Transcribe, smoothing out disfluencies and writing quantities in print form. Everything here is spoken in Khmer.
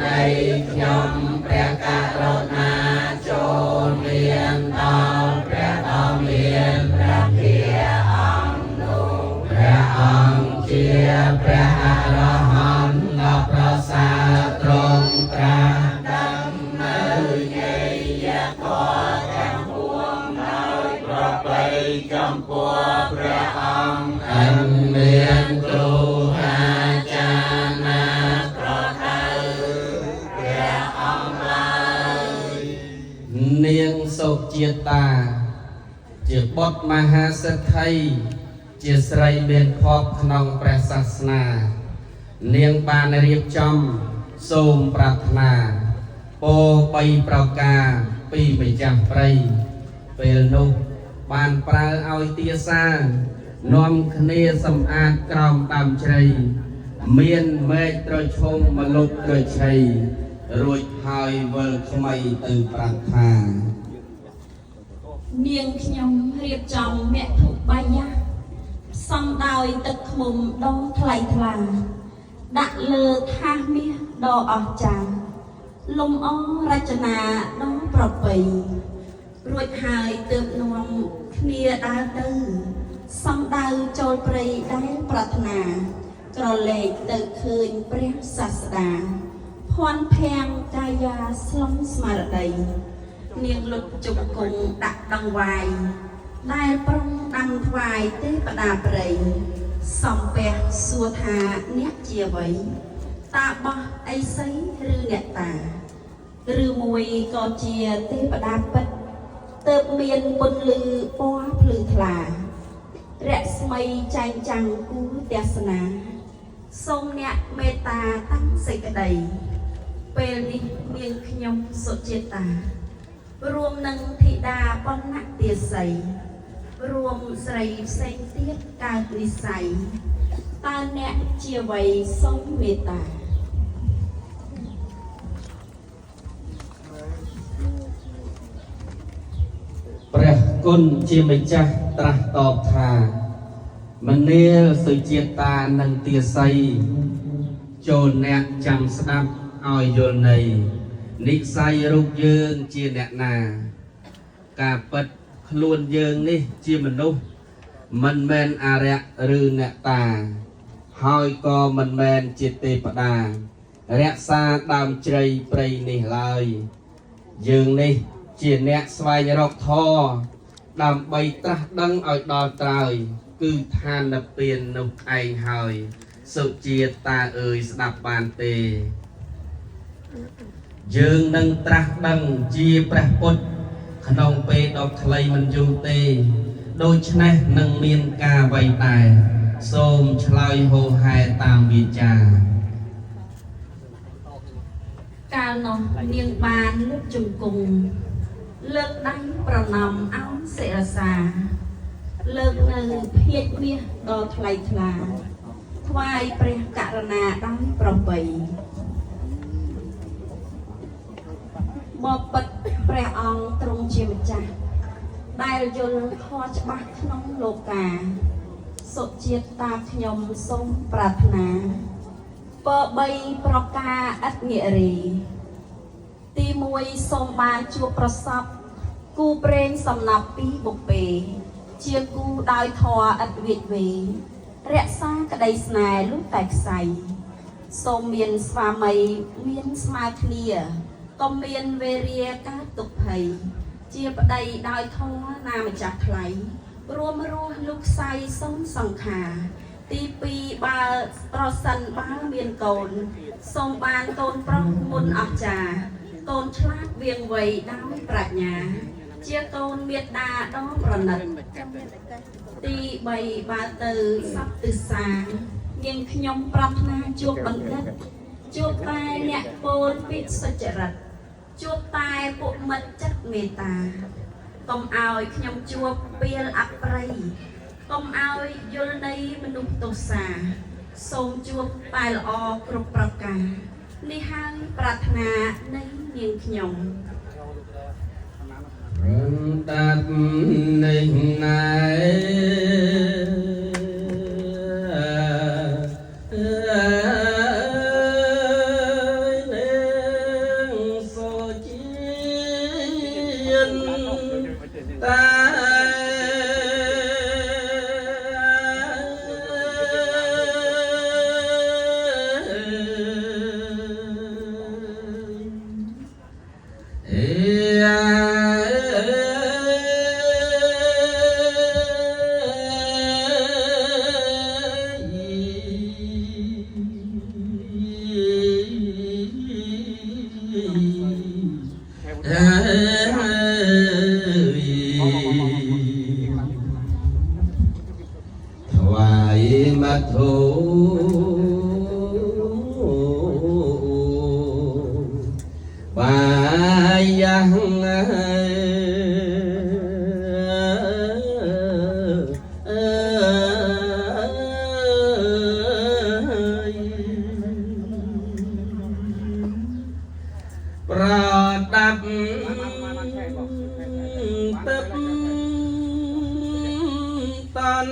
នៃខ្ញុំព្រះករុណាចូលមានដល់ព្រះដ៏មានព្រះភាអង្គនោះព្រះអង្គជាព្រះអរហន្តដ៏ប្រសើរទ្រង់ត្រាស់ដឹងនៅយាយធម៌ទាំងពួងដោយប្រពៃចំពោះព្រះអង្គអិនមានគ្រូអាចារ្យណាប្រដៅព្រះអង្គឡើយនាងសុជាតាជាបុត្រមហាសេដ្ឋីជាស្រីមានភ័ព្វក្នុងព្រះសាសនានាងបានរៀបចំសូមប្រាថ្នាពោ3ប្រការពីម្ចាស់ព្រៃពេលនោះបានប្រើឲ្យទាសានាំគ្នាសម្អាតក្រោមដើមជ្រៃមានមែកត្រឈុំមកលុបត្រឆៃរួចហើយវិលថ្មីទៅប្រាប់ថានាងខ្ញុំរៀបចំមគ្គុបាយៈផ្សំដោយទឹកឃ្មុំដ៏ថ្លៃថ្លាដាក់លើថាសមាសដ៏អស្ចារ្យលំអរចនាដ៏ប្រពៃរួចហើយទើបនាំគ្នាដើរទៅសំដៅចូលព្រៃដែលប្រាថ្នាក្រឡេកទៅឃើញព្រះសាស្តាភ័ន្តភាំងកាយាស្លុំស្មារតីនាងលុតជង្គង់ដាក់ដង្វាយដែលប្រុងដាំថ្វាយទេវតាព្រៃសំពះសួរថាអ្នកជាអ្វីតាបោះអីសីឬអ្នកតាឬមួយក៏ជាទេវតាពិតទើបមានពន្លឺពណ៌ភ្លឺថ្លារស្មីចែងចាំងគូទេសនាសូមអ្នកមេត្តាតាំងសេចក្តីពេលនេះនាងខ្ញុំសុជាតារួមនឹងធីតាបណ្ណទាស័យរួមស្រីផ្សេងទៀតកើតនិស័យតើអ្នកជាអ្វីសូមមេត្តាព្រះគុណជាម្ចាស់ត្រាស់តបថាមនាលសុជាតានិងទាស័យចូលអ្នកចាំស្ដាប់ឲ្យយល់ន័យនិស័យរូបយើងជាអ្នកណាការពិតខ្លួនយើងនេះជាមនុស្សមិនមែនអារក្សឬអ្នកតាហើយក៏មិនមែនជាទេវតារក្សាដើមជ្រៃព្រៃនេះឡើយយើងនេះជាអ្នកស្វែងរកធម៌ដើម្បីត្រាស់ដឹងឲ្យដល់ត្រើយគឺឋាននិព្វាននោះឯងហើយសុជាតាអើយស្ដាប់បានទេយើងនឹងត្រាស់ដឹងជាព្រះពុទ្ធក្នុងពេលដ៏ខ្លីមិនយូរទេដូច្នេះនឹងមានការអ្វីដែរសូមឆ្លើយហូហែតាមវាចាកាលនោះនាងបានលើកជង្គង់លើកដៃប្រណម្យអង្គសិរសាលើកនៅភាជន៍មាសដ៏ថ្លៃថ្លាថ្វាយព្រះករុណាដោយប្រពៃបបិទ្ធព្រះអង្គទ្រង់ជាម្ចាស់ដែលយល់ខុសច្បាស់ក្នុងលោកាសុជាតាខ្ញុំសូមប្រាថ្នាពរ3ប្រការឥតងារីទី1សូមបានជួបប្រសពគូព្រេងសំណាប់ពីបុព្វេជាគូដោយធម៌ឥតវិតវេរក្សាក្តីស្នេហ៍លុះតែខ្សៃសូមមានស្វាមីមានស្មើគ្នាក៏មានវេរាការទុកភ័យជាប្តីដោយធម៌ណាម្ចាស់ថ្លៃរួមរស់លោកខ្សៃសូមសង្ខារទី2បើប្រសិនបើមានកូនសូមបានកូនប្រុសមុនអស្ចារ្យកូនឆ្លាតវាងវៃដោយប្រាជ្ញាជាកូនមេត្តាដ៏ប្រណិតទី3បើទៅសពទិសានាងខ្ញុំប្រាថ្នាជួបបណ្ឌិតជួបតែអ្នកពោលពីសុចរិតជួបតែពួកមិត្តចិត្តមេត្តាកុំឲ្យខ្ញុំជួបពេលអប្រិយកុំឲ្យយល់នៃមនុស្សទោសាសូមជួបតែល្អគ្រប់ប្រការនេះហើយប្រាថ្នានៃនាងខ្ញុំតាត់នេះណែ bà giangประดับตึบตัน